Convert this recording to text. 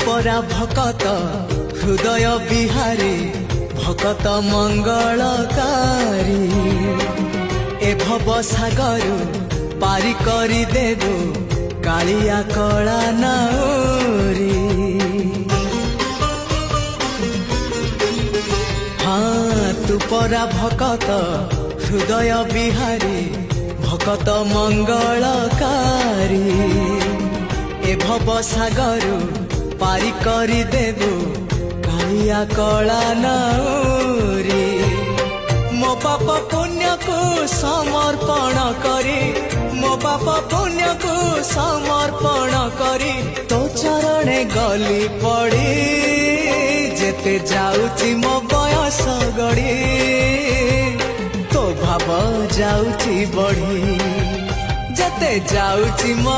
परा भकत हृदय बिहारी भकत मंगलकारी ए भव सागर पारी करी देबु कालिया कला नाउरी। हाँ तू परा भकत हृदय बिहारी भकत मंगलकारी ए भव सागर पारी करी देबु कालिया कला नाउरी। मो पाप पुण्य को समर्पण करी मो पाप पुण्य को समर्पण करी तो चरणे गली पड़ी जेते जाउची मो बयस गड़ी तो भाव जाउची बढ़ी जेते जाउची मो